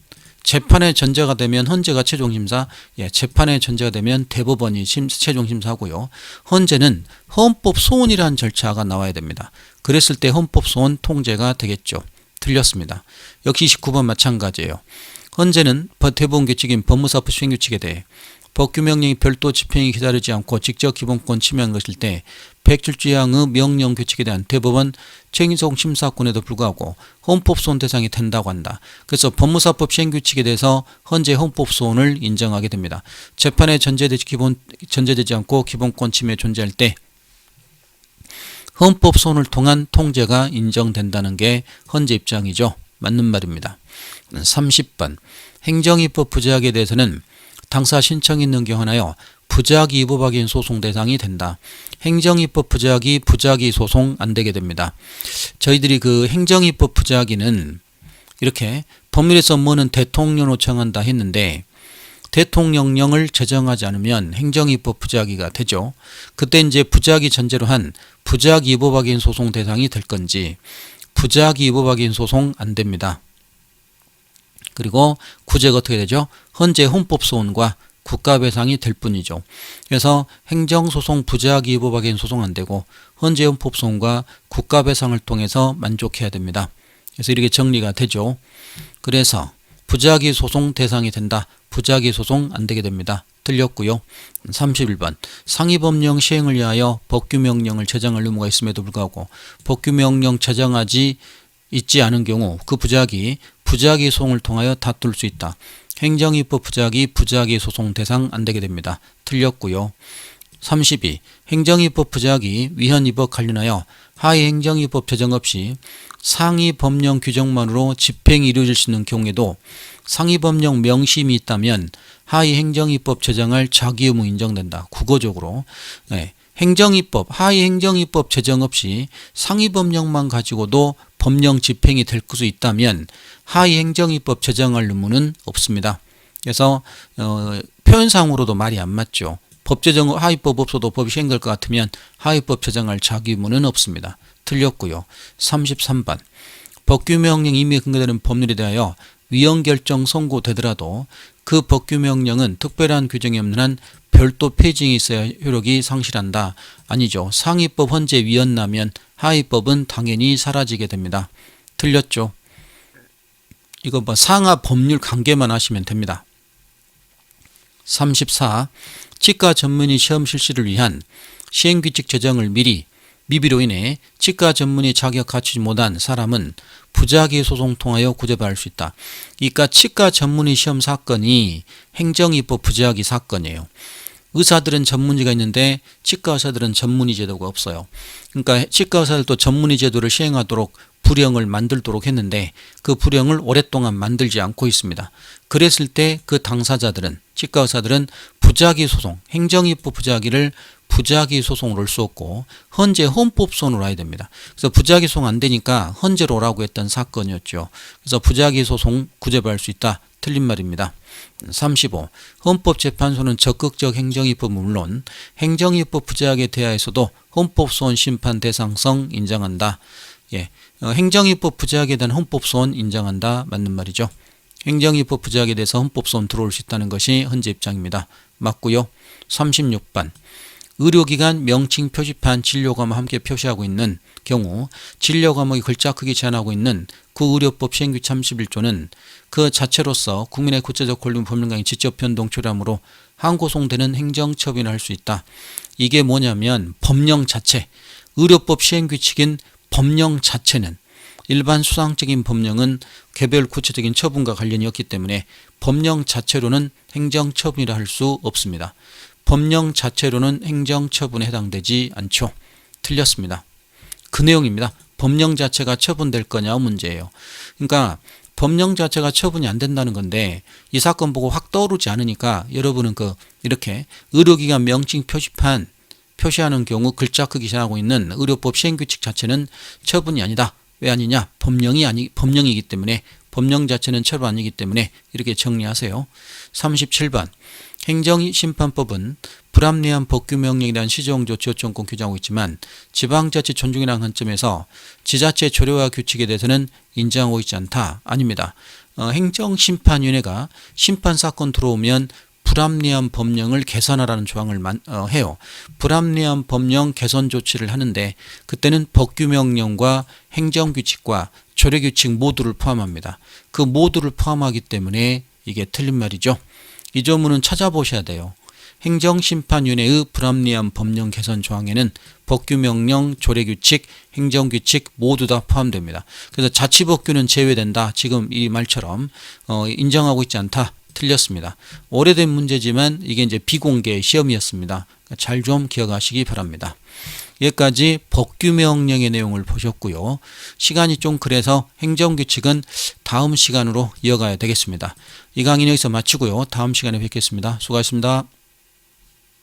재판에 전제가 되면 헌재가 최종심사, 재판에 전제가 되면 대법원이 최종심사하고요. 헌재는 헌법소원이라는 절차가 나와야 됩니다. 그랬을 때 헌법소원 통제가 되겠죠. 틀렸습니다. 역시 29번 마찬가지예요. 헌재는 대법원 규칙인 법무사법 시행규칙에 대해 법규명령이 별도 집행이 기다리지 않고 직접 기본권 침해한 것일 때 107조항의 명령 규칙에 대한 대법원 최종 심사권에도 불구하고 헌법소원 대상이 된다고 한다. 그래서 법무사법 시행규칙에 대해서 헌재 헌법소원을 인정하게 됩니다. 재판에 전제되지 않고 기본권 침해 존재할 때 헌법소원을 통한 통제가 인정된다는 게 헌재 입장이죠. 맞는 말입니다. 30번 행정입법 부재하게 대해서는 당사 신청이 있는 경우 하나요. 부작위 위법악인 소송 대상이 된다. 행정입법 부작위 소송 안 되게 됩니다. 저희들이 그 행정입법 부작위는 이렇게 법률에서 뭐는 대통령으로 정한다 했는데 대통령령을 제정하지 않으면 행정입법 부작위가 되죠. 그때 이제 부작위 전제로 한 부작위 위법악인 소송 대상이 될 건지 부작위 위법악인 소송 안 됩니다. 그리고 구제가 어떻게 되죠? 헌재 헌법소원과 국가배상이 될 뿐이죠. 그래서 행정소송 부작위 위법악인 소송 안 되고 헌재 헌법소원과 국가배상을 통해서 만족해야 됩니다. 그래서 이렇게 정리가 되죠. 그래서 부작위 소송 대상이 된다. 부작위 소송 안 되게 됩니다. 틀렸고요. 31번 상위법령 시행을 위하여 법규명령을 제정할 의무가 있음에도 불구하고 법규명령 제정하지 있지 않은 경우 그 부작위 소송을 통하여 다툴 수 있다. 행정입법 부작위 소송 대상 안 되게 됩니다. 틀렸고요. 32. 행정입법 부작위 위헌입법 관련하여 하위 행정입법 제정 없이 상위 법령 규정만으로 집행이 이루어질 수 있는 경우에도 상위 법령 명심이 있다면 하위 행정입법 제정할 자기 의무 인정된다. 국어적으로. 하위 행정입법 제정 없이 상위 법령만 가지고도 법령 집행이 될 수 있다면 하위 행정입법 제정할 의무는 없습니다. 그래서 표현상으로도 말이 안 맞죠. 법 제정 하위법 없어도 법이 시행될 것 같으면 하위법 제정할 자기 의무는 없습니다. 틀렸고요. 33번 법규명령 임의에 근거되는 법률에 대하여 위헌결정 선고되더라도 그 법규명령은 특별한 규정이 없는 한 별도 폐지이 있어야 효력이 상실한다. 아니죠. 상위법 헌재 위헌나면 하위법은 당연히 사라지게 됩니다. 틀렸죠. 이거 상하 법률 관계만 하시면 됩니다. 34. 치과 전문의 시험 실시를 위한 시행규칙 제정을 미리 미비로 인해 치과 전문의 자격 갖추지 못한 사람은 부작위 소송 통하여 구제받을 수 있다. 그러니까 치과 전문의 시험 사건이 행정입법 부작위 사건이에요. 의사들은 전문의가 있는데 치과 의사들은 전문의 제도가 없어요. 그러니까 치과 의사들도 전문의 제도를 시행하도록 불령을 만들도록 했는데 그 불령을 오랫동안 만들지 않고 있습니다. 그랬을 때 그 당사자들은 치과 의사들은 부작위 소송, 행정입법 부작위를 부작위 소송으로 올 수 없고 헌재 헌법소원으로 와야 됩니다. 그래서 부작위 소송 안 되니까 헌재로 오라고 했던 사건이었죠. 그래서 부작위 소송 구제받을 수 있다. 틀린 말입니다. 35. 헌법재판소는 적극적 행정입법은 물론 행정입법 부작위에 대하여서도 헌법소원 심판 대상성 인정한다. 예, 행정입법 부작위에 대한 헌법소원 인정한다. 맞는 말이죠. 행정입법 부작위에 대해서 헌법소원 들어올 수 있다는 것이 헌재 입장입니다. 맞고요. 36번. 의료기관 명칭 표시판 진료과목 함께 표시하고 있는 경우 진료과목이 글자 크기 제한하고 있는 구의료법 시행규 31조는 그 자체로서 국민의 구체적 권리 법률강의 지적 변동 초래함으로 항고송되는 행정처분을 할 수 있다. 이게 뭐냐면 법령 자체, 의료법 시행규칙인 법령 자체는 일반 수상적인 법령은 개별 구체적인 처분과 관련이 없기 때문에 법령 자체로는 행정처분이라 할 수 없습니다. 법령 자체로는 행정처분에 해당되지 않죠. 틀렸습니다. 그 내용입니다. 법령 자체가 처분될 거냐 문제예요. 그러니까 법령 자체가 처분이 안 된다는 건데 이 사건 보고 확 떠오르지 않으니까 여러분은 이렇게 의료기관 명칭 표시판 표시하는 경우 글자 크기 제한하고 있는 의료법 시행규칙 자체는 처분이 아니다. 왜 아니냐? 법령이기 때문에 법령 자체는 처분 아니기 때문에 이렇게 정리하세요. 37번. 행정심판법은 불합리한 법규명령에 대한 시정조치 요청권 규정하고 있지만 지방자치 존중이라는 관점에서 지자체 조례와 규칙에 대해서는 인정하고 있지 않다. 아닙니다. 행정심판위원회가 심판사건 들어오면 불합리한 법령을 개선하라는 조항을 해요. 불합리한 법령 개선 조치를 하는데 그때는 법규명령과 행정규칙과 조례규칙 모두를 포함합니다. 그 모두를 포함하기 때문에 이게 틀린 말이죠. 이 조문은 찾아보셔야 돼요. 행정심판위원회의 불합리한 법령 개선 조항에는 법규명령, 조례규칙, 행정규칙 모두 다 포함됩니다. 그래서 자치법규는 제외된다. 지금 이 말처럼 인정하고 있지 않다. 틀렸습니다. 오래된 문제지만 이게 이제 비공개 시험이었습니다. 잘 좀 기억하시기 바랍니다. 여기까지 법규명령의 내용을 보셨고요. 시간이 좀 그래서 행정규칙은 다음 시간으로 이어가야 되겠습니다. 이 강의는 여기서 마치고요. 다음 시간에 뵙겠습니다. 수고하셨습니다.